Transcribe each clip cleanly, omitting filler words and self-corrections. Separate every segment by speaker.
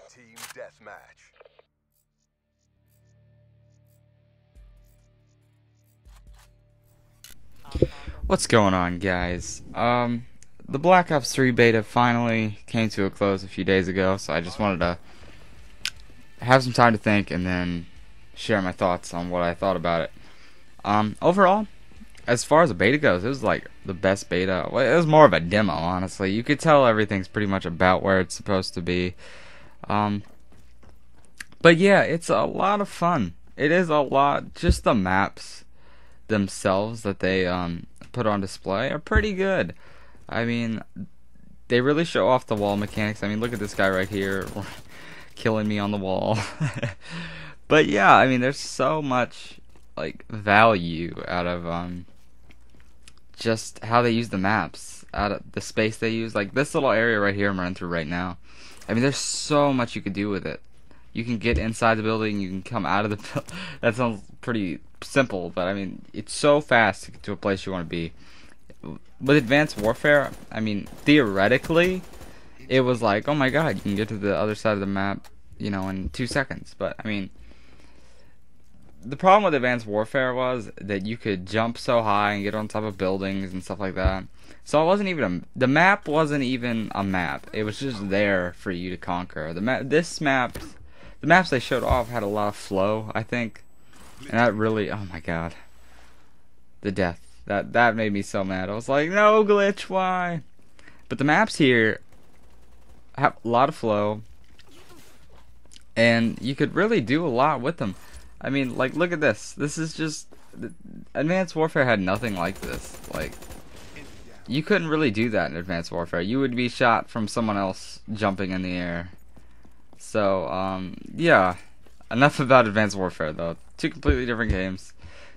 Speaker 1: Team deathmatch.
Speaker 2: What's going on, guys? The Black Ops 3 beta finally came to a close a few days ago, so I just wanted to have some time to think and then share my thoughts on what I thought about it. Overall, as far as the beta goes, it was like the best beta. Well, it was more of a demo, honestly. You could tell everything's pretty much about where it's supposed to be. But yeah, it's a lot of fun. It is a lot. Just the maps themselves that they put on display are pretty good. I mean, they really show off the wall mechanics. I mean, look at this guy right here killing me on the wall. But yeah, I mean, there's so much like value out of just how they use the maps, out of the space they use. Like this little area right here I'm running through right now. I mean, there's so much you could do with it. You can get inside the building, you can come out of the building. That sounds pretty simple, but I mean, it's so fast to get to a place you want to be. With Advanced Warfare, I mean, theoretically, it was like, oh my god, you can get to the other side of the map, you know, in 2 seconds. But, I mean, the problem with Advanced Warfare was that you could jump so high and get on top of buildings and stuff like that. So it wasn't even the map wasn't even a map. It was just there for you to conquer. The maps they showed off had a lot of flow, I think. And that really, oh my god. The death. That made me so mad. I was like, no glitch, why? But the maps here have a lot of flow. And you could really do a lot with them. I mean, like, look at this. This is just... Advanced Warfare had nothing like this. Like, you couldn't really do that in Advanced Warfare. You would be shot from someone else jumping in the air. So, yeah. Enough about Advanced Warfare, though. Two completely different games.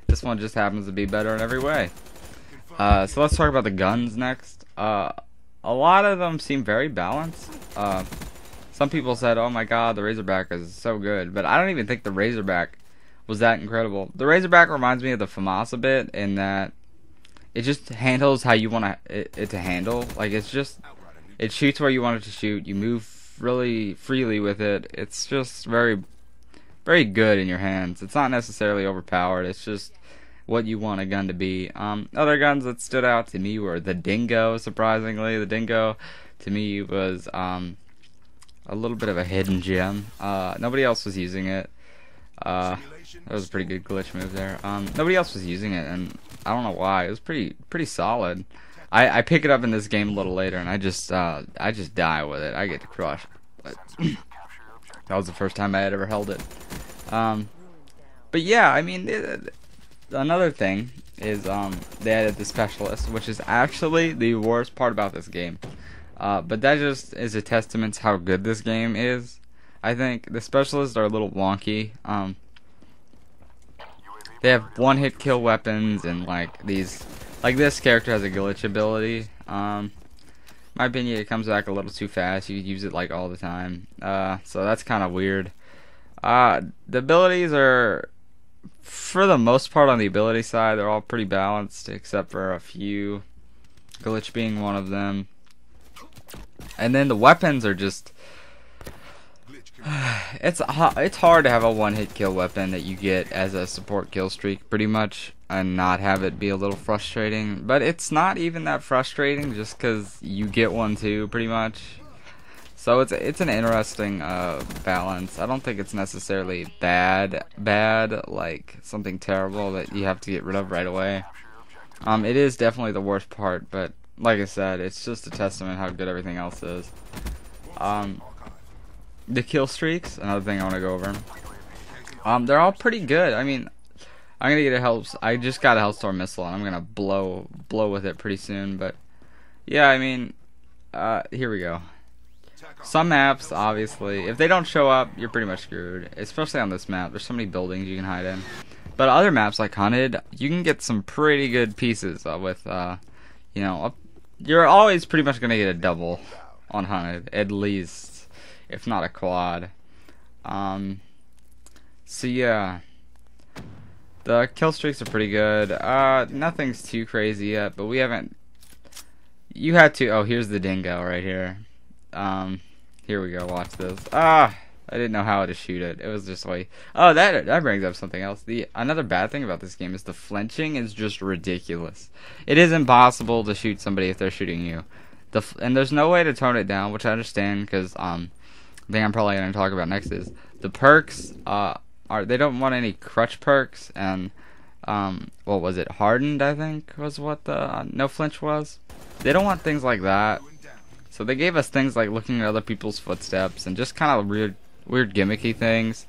Speaker 2: This one just happens to be better in every way. So let's talk about the guns next. A lot of them seem very balanced. Some people said, oh my god, the Razorback is so good. But I don't even think the Razorback was that incredible. The Razorback reminds me of the FAMAS a bit in that it just handles how you want it to handle. Like, it's just, it shoots where you want it to shoot. You move really freely with it. It's just very, very good in your hands. It's not necessarily overpowered. It's just what you want a gun to be. Other guns that stood out to me were the Dingo, surprisingly. The Dingo, to me, was a little bit of a hidden gem. Nobody else was using it. That was a pretty good glitch move there. Nobody else was using it, and I don't know why. It was pretty solid. I pick it up in this game a little later, and I just die with it. I get to crush. But that was the first time I had ever held it. But yeah, I mean, another thing is they added the Specialist, which is actually the worst part about this game. But that just is a testament to how good this game is. I think the Specialists are a little wonky. They have one-hit kill weapons, and like this character has a glitch ability. My opinion, it comes back a little too fast. You use it like all the time. So that's kind of weird. The abilities are, for the most part, on the ability side, they're all pretty balanced, except for a few. Glitch being one of them. And then the weapons are just... It's hard to have a one-hit kill weapon that you get as a support kill streak, pretty much, and not have it be a little frustrating. But it's not even that frustrating, just because you get one too, pretty much. So it's an interesting balance. I don't think it's necessarily bad, like something terrible that you have to get rid of right away. It is definitely the worst part, but like I said, it's just a testament how good everything else is. The kill streaks, another thing I want to go over. They're all pretty good. I mean, I'm gonna get I just got a Hellstorm missile, and I'm gonna blow with it pretty soon. But yeah, I mean, here we go. Some maps, obviously, if they don't show up, you're pretty much screwed. Especially on this map, there's so many buildings you can hide in. But other maps like Hunted, you can get some pretty good pieces with, you know, you're always pretty much gonna get a double on Hunted, at least, if not a quad. So yeah, the kill streaks are pretty good. Nothing's too crazy yet, but we haven't. You had to. Oh, here's the Dingo right here. Here we go. Watch this. Ah, I didn't know how to shoot it. It was just like, oh, that brings up something else. Another bad thing about this game is the flinching is just ridiculous. It is impossible to shoot somebody if they're shooting you. And there's no way to tone it down, which I understand because the thing I'm probably gonna talk about next is the perks. They don't want any crutch perks, and what was it? Hardened, I think, was what the no flinch was. They don't want things like that. So they gave us things like looking at other people's footsteps and just kind of weird gimmicky things.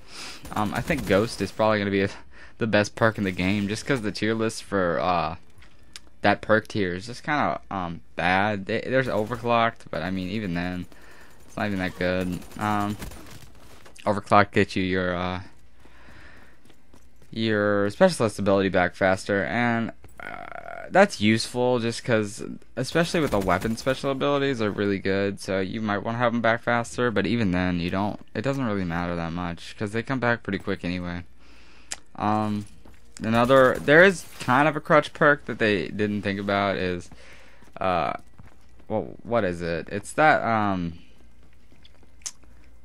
Speaker 2: I think Ghost is probably going to be the best perk in the game just because the tier list for that perk tier is just kind of bad. There's overclocked, but I mean even then it's not even that good. Overclock gets you your specialist ability back faster, and that's useful just because, especially with the weapon special abilities, are really good. So you might want to have them back faster, but even then, you don't. It doesn't really matter that much because they come back pretty quick anyway. There is kind of a crutch perk that they didn't think about is, well, what is it? It's that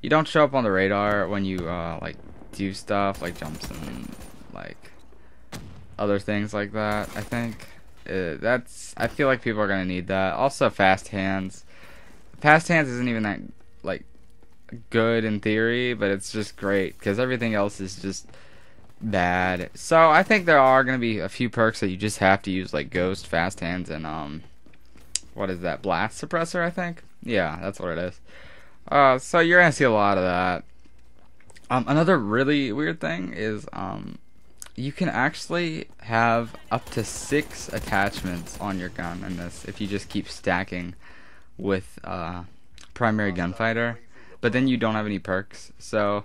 Speaker 2: you don't show up on the radar when you like do stuff like jumps and like other things like that. I think I feel like people are gonna need that. Also, fast hands. Fast hands isn't even that like good in theory, but it's just great because everything else is just bad. So I think there are gonna be a few perks that you just have to use, like Ghost, fast hands, and what is that? Blast suppressor, I think. Yeah, that's what it is. So you're gonna see a lot of that. Another really weird thing is you can actually have up to 6 attachments on your gun in this if you just keep stacking with primary gunfighter, but then you don't have any perks. So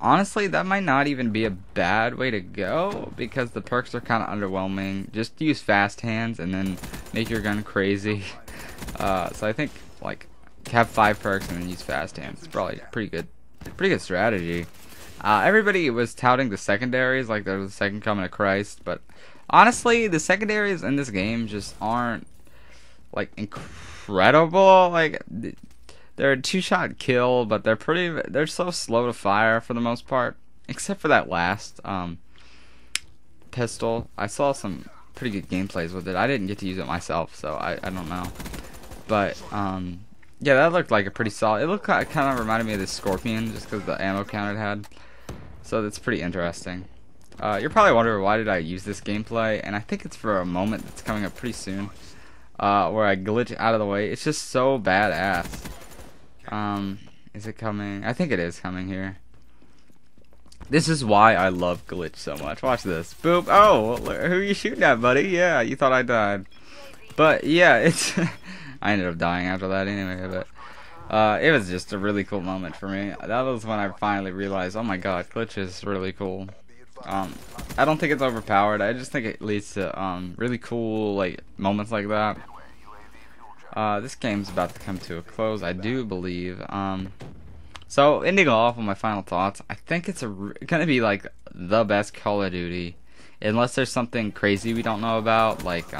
Speaker 2: honestly, that might not even be a bad way to go because the perks are kind of underwhelming. Just use fast hands and then make your gun crazy. So I think like have 5 perks and then use fast hands. It's probably pretty good strategy. Everybody was touting the secondaries like they're the second coming of Christ, but honestly, the secondaries in this game just aren't like incredible. Like they're a 2-shot kill, but they're so slow to fire for the most part, except for that last pistol. I saw some pretty good gameplays with it. I didn't get to use it myself, so I don't know. But yeah, that looked like a pretty solid. It looked kind of reminded me of the Scorpion just because the ammo count it had. So that's pretty interesting. You're probably wondering why did I use this gameplay, and I think it's for a moment that's coming up pretty soon, where I glitch out of the way. It's just so badass. Is it coming? I think it is coming here. This is why I love glitch so much. Watch this. Boop. Oh, who are you shooting at, buddy? Yeah, you thought I died. But yeah, it's. I ended up dying after that anyway, but it was just a really cool moment for me. That was when I finally realized, oh my god, glitch is really cool. I don't think it's overpowered. I just think it leads to really cool like moments like that. This game's about to come to a close, I do believe. So ending off with my final thoughts, I think it's gonna be like the best Call of Duty, unless there's something crazy we don't know about, like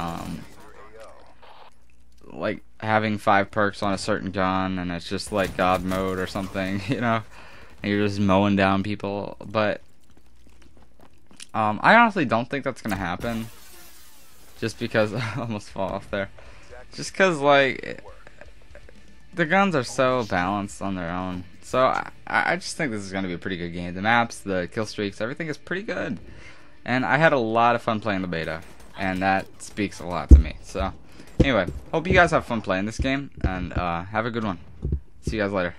Speaker 2: having 5 perks on a certain gun and it's just like God mode or something, you know, and you're just mowing down people. But I honestly don't think that's gonna happen, just because I almost fall off there. Just because like the guns are so balanced on their own. So I just think this is gonna be a pretty good game. The maps, the kill streaks, everything is pretty good, and I had a lot of fun playing the beta, and that speaks a lot to me. So anyway, hope you guys have fun playing this game, and have a good one. See you guys later.